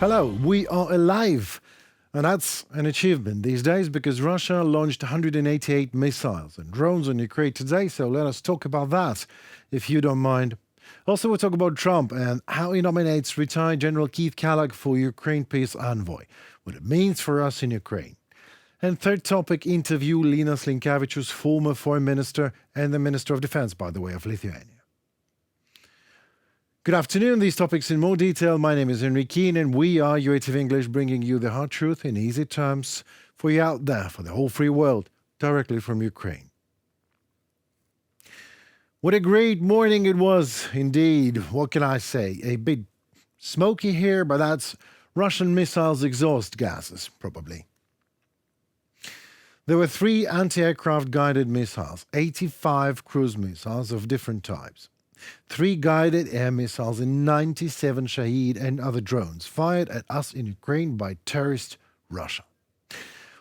Hello, we are alive. And that's an achievement these days because Russia launched 188 missiles and drones on Ukraine today. So let us talk about that, if you don't mind. Also, we'll talk about Trump and how he nominates retired General Keith Kellogg for Ukraine peace envoy, what it means for us in Ukraine. And third topic, interview Linas Linkevičius, former foreign minister and the Minister of Defense, by the way, of Lithuania. Good afternoon. These topics in more detail. My name is Henry Keane, and we are UATV English, bringing you the hard truth in easy terms for you out there, for the whole free world, directly from Ukraine. What a great morning it was, indeed. What can I say? A bit smoky here, but that's Russian missiles' exhaust gases, probably. There were 3 anti-aircraft guided missiles, 85 cruise missiles of different types, 3 guided air missiles and 97 Shahed and other drones fired at us in Ukraine by terrorist Russia.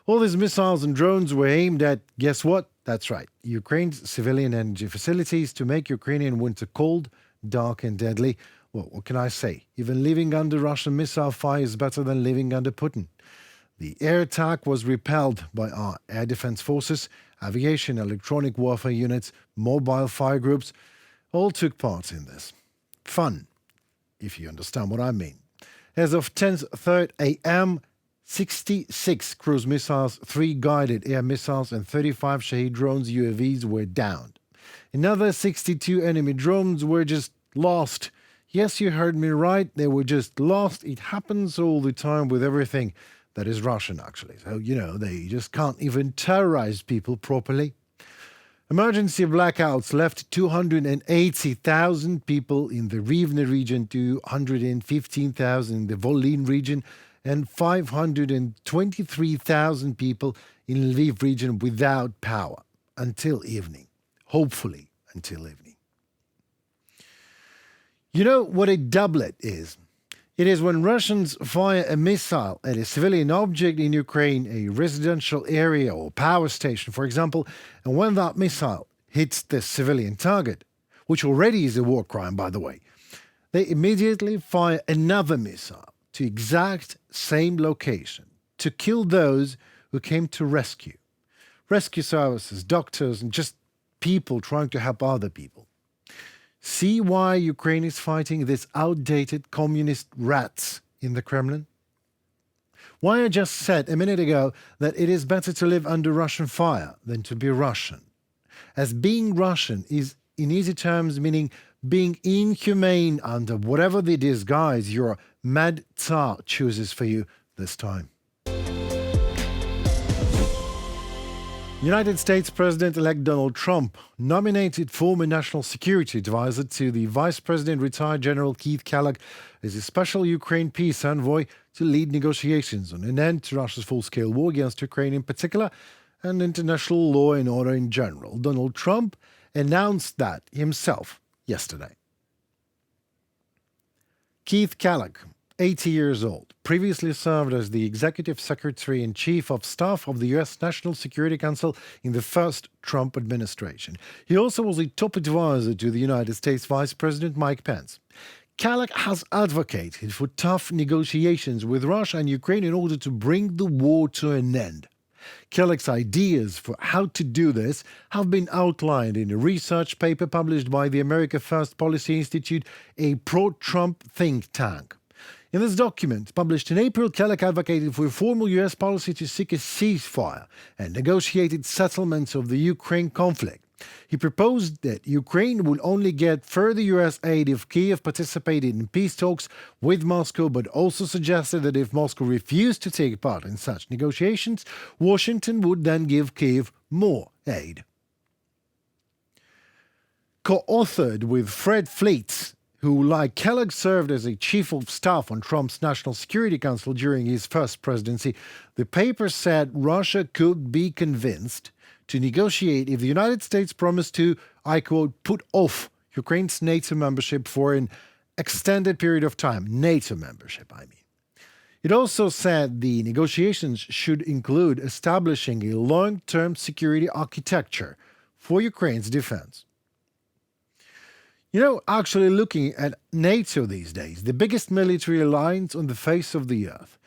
All these missiles and drones were aimed at, guess what? That's right, Ukraine's civilian energy facilities to make Ukrainian winter cold, dark and deadly. Well, what can I say? Even living under Russian missile fire is better than living under Putin. The air attack was repelled by our air defense forces, aviation, electronic warfare units, mobile fire groups, all took part in this. Fun, if you understand what I mean. As of 10:30 a.m., 66 cruise missiles, 3 guided air missiles, and 35 Shahed drones UAVs were downed. Another 62 enemy drones were just lost. Yes, you heard me right, they were just lost. It happens all the time with everything that is Russian, actually. So, they just can't even terrorize people properly. Emergency blackouts left 280,000 people in the Rivne region, 215,000 in the Volyn region, and 523,000 people in Lviv region without power until evening. Hopefully until evening. You know what a doublet is? It is when Russians fire a missile at a civilian object in Ukraine, a residential area or power station, for example, and when that missile hits the civilian target, which already is a war crime, by the way, they immediately fire another missile to exact same location to kill those who came to rescue. Rescue services, doctors, and just people trying to help other people. See why Ukraine is fighting these outdated communist rats in the Kremlin? Why I just said a minute ago that it is better to live under Russian fire than to be Russian. As being Russian is, in easy terms, meaning being inhumane under whatever the disguise your mad Tsar chooses for you this time. United States President-elect Donald Trump nominated former National Security Advisor to the Vice President retired General Keith Kellogg as a special Ukraine peace envoy to lead negotiations on an end to Russia's full-scale war against Ukraine in particular and international law and order in general. Donald Trump announced that himself yesterday. Keith Kellogg, 80 years old, previously served as the Executive Secretary and Chief of Staff of the U.S. National Security Council in the first Trump administration. He also was a top advisor to the United States Vice President Mike Pence. Kellogg has advocated for tough negotiations with Russia and Ukraine in order to bring the war to an end. Kellogg's ideas for how to do this have been outlined in a research paper published by the America First Policy Institute, a pro-Trump think tank. In this document, published in April, Kellogg advocated for a formal U.S. policy to seek a ceasefire and negotiated settlements of the Ukraine conflict. He proposed that Ukraine would only get further U.S. aid if Kyiv participated in peace talks with Moscow, but also suggested that if Moscow refused to take part in such negotiations, Washington would then give Kyiv more aid. Co-authored with Fred Fleitz, who, like Kellogg, served as a chief of staff on Trump's National Security Council during his first presidency, the paper said Russia could be convinced to negotiate if the United States promised to, I quote, put off Ukraine's NATO membership for an extended period of time. NATO membership, I mean. It also said the negotiations should include establishing a long-term security architecture for Ukraine's defense. Actually looking at NATO these days, the biggest military alliance on the face of the earth,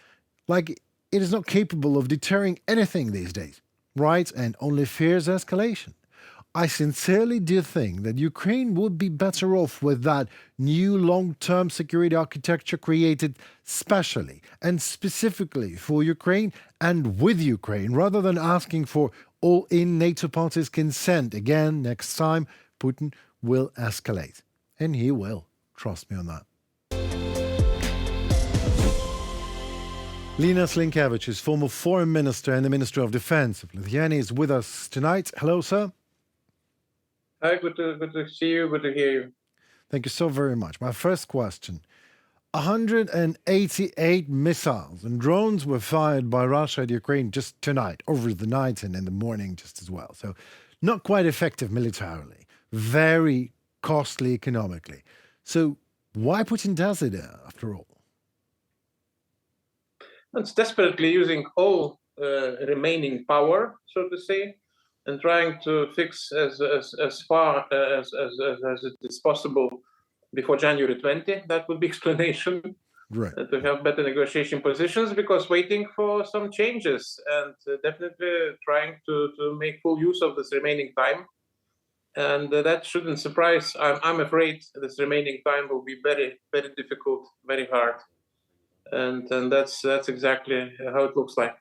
like it is not capable of deterring anything these days, right? And only fears escalation. I sincerely do think that Ukraine would be better off with that new long term security architecture created specially and specifically for Ukraine and with Ukraine, rather than asking for all in NATO parties' consent again next time Putin will escalate. And he will. Trust me on that. Linas Linkevičius, former foreign minister and the Minister of Defense of Lithuania, is with us tonight. Hello, sir. Hi, good to see you. Good to hear you. Thank you so very much. My first question: 188 missiles and drones were fired by Russia at Ukraine just tonight, over the night and in the morning just as well. So not quite effective militarily, very costly economically. So why Putin does it after all? It's desperately using all remaining power, so to say, and trying to fix as far as it is possible before January 20. That would be explanation. Right. To have better negotiation positions, because waiting for some changes and definitely trying to make full use of this remaining time. And that shouldn't surprise. I'm afraid this remaining time will be very, very difficult, very hard. And that's exactly how it looks like.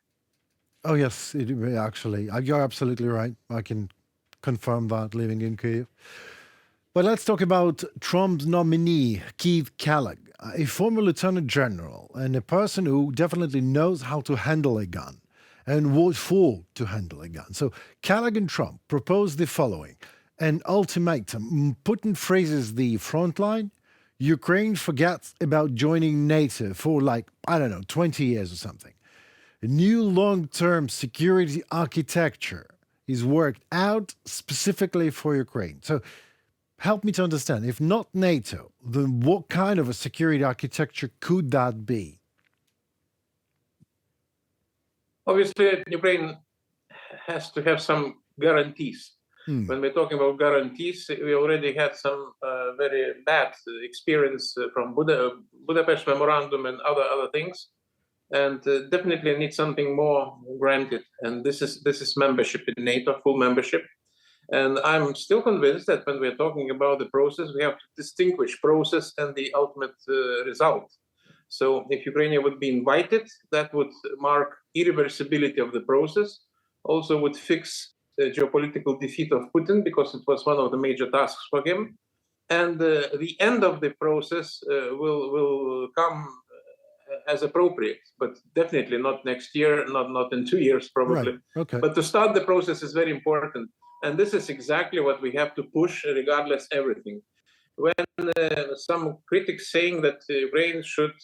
Oh, yes, actually. You're absolutely right. I can confirm that living in Kyiv. But let's talk about Trump's nominee, Keith Kellogg, a former lieutenant general and a person who definitely knows how to handle a gun and what for to handle a gun. So Kellogg and Trump proposed the following: an ultimatum. Putin phrases the front line. Ukraine forgets about joining NATO for 20 years or something. A new long-term security architecture is worked out specifically for Ukraine. So help me to understand, if not NATO, then what kind of a security architecture could that be? Obviously, Ukraine has to have some guarantees. When we're talking about guarantees, we already had some very bad experience from Budapest Memorandum and other things, and definitely need something more granted. And this is membership in NATO, full membership. And I'm still convinced that when we're talking about the process, we have to distinguish process and the ultimate result. So if Ukraine would be invited, that would mark irreversibility of the process, also would fix the geopolitical defeat of Putin, because it was one of the major tasks for him. And the end of the process will come as appropriate, but definitely not next year, not in 2 years probably. Right. Okay. But to start the process is very important. And this is exactly what we have to push, regardless everything. When some critics saying that Ukraine should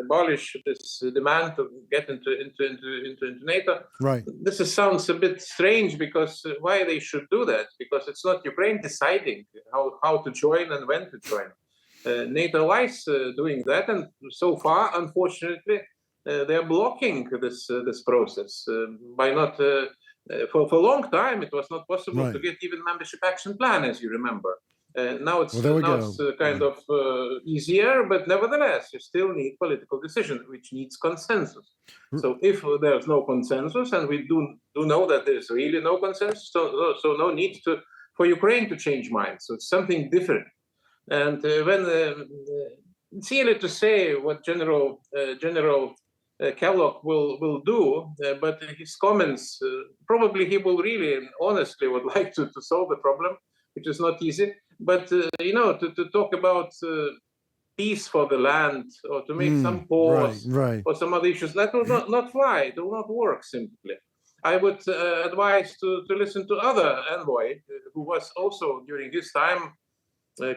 abolish this demand to get into NATO, Right. this sounds a bit strange, because why they should do that? Because it's not Ukraine deciding how to join and when to join. NATO is doing that, and so far, unfortunately, they are blocking this process by not. For a long time, it was not possible to get even membership action plan, as you remember. Now it's kind of easier, but nevertheless, you still need political decision, which needs consensus. So if there's no consensus, and we do know that there's really no consensus, so no need for Ukraine to change minds. So it's something different. And when it's early to say what General Kellogg will do, but his comments, probably he will really honestly would like to solve the problem, which is not easy. But to talk about peace for the land, or to make some pause, or some other issues, that will not fly. It will not work simply. I would advise to listen to other envoy who was also during his time,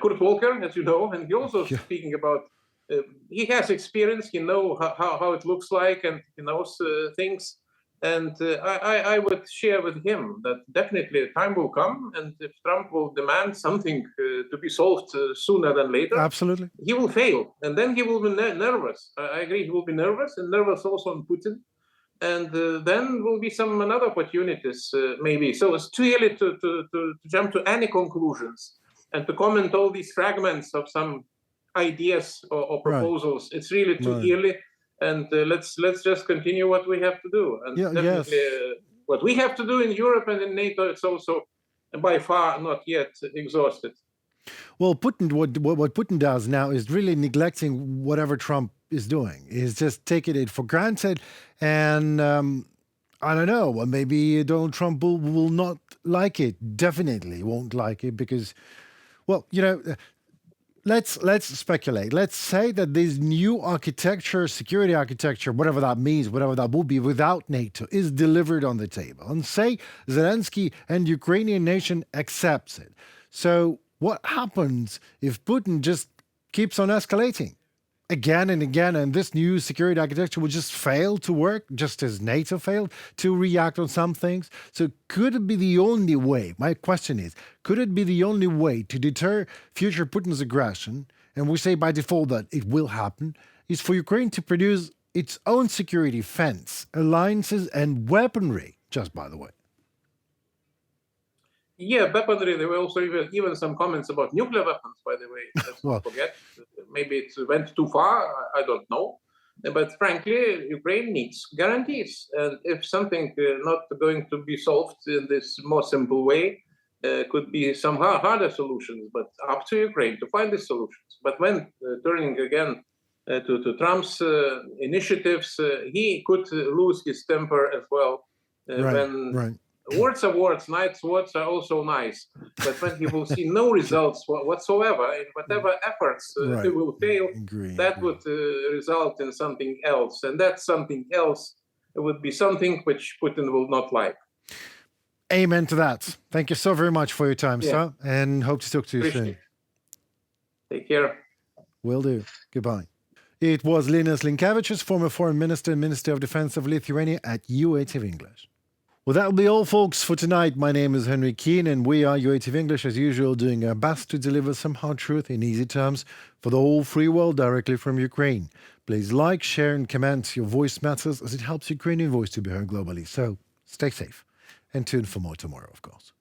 Kurt Volker, as you know, and he also speaking about. He has experience. He knows how it looks like, and he knows things. And I would share with him that definitely time will come, and if Trump will demand something to be solved sooner than later, absolutely, he will fail, and then he will be nervous. I agree, he will be nervous, and nervous also on Putin. And then will be some another opportunities, maybe. So it's too early to jump to any conclusions. And to comment all these fragments of some ideas or Right. proposals, it's really too Right. early. And let's just continue what we have to do. And Yeah, definitely, yes. what we have to do in Europe and in NATO, it's also by far not yet exhausted. Well, Putin, what Putin does now is really neglecting whatever Trump is doing. He's just taking it for granted, and I don't know. Well, maybe Donald Trump will not like it. Definitely won't like it because, well, let's speculate. Let's say that this new architecture, security architecture, whatever that means, whatever that will be, without NATO, is delivered on the table, and say Zelensky and Ukrainian nation accepts it. So what happens if Putin just keeps on escalating again and again, and this new security architecture will just fail to work, just as NATO failed to react on some things? So could it be the only way? My question is, could it be the only way to deter future Putin's aggression, and we say by default that it will happen, is for Ukraine to produce its own security fence, alliances, and weaponry, just by the way? Yeah, weaponry. There were also even some comments about nuclear weapons, by the way. Let's Well, not forget. Maybe it went too far. I don't know. But frankly, Ukraine needs guarantees. And if something not going to be solved in this more simple way, could be some harder solutions. But up to Ukraine to find the solutions. But when turning again to Trump's initiatives, he could lose his temper as well. right, When right. words are words, nice words are also nice. But when he will see no results whatsoever in whatever efforts he Right. will fail, Agree. that agree. would result in something else. And that something else would be something which Putin will not like. Amen to that. Thank you so very much for your time, Yeah. sir, and hope to talk to you soon. Appreciate it. Take care. Will do. Goodbye. It was Linas Linkevičius, former foreign minister and Minister of Defense of Lithuania at UATV English. Well, that will be all, folks, for tonight. My name is Henry Keane, and we are UATV English, as usual, doing our best to deliver some hard truth in easy terms for the whole free world directly from Ukraine. Please like, share, and comment. Your voice matters as it helps Ukrainian voice to be heard globally. So stay safe and tune for more tomorrow, of course.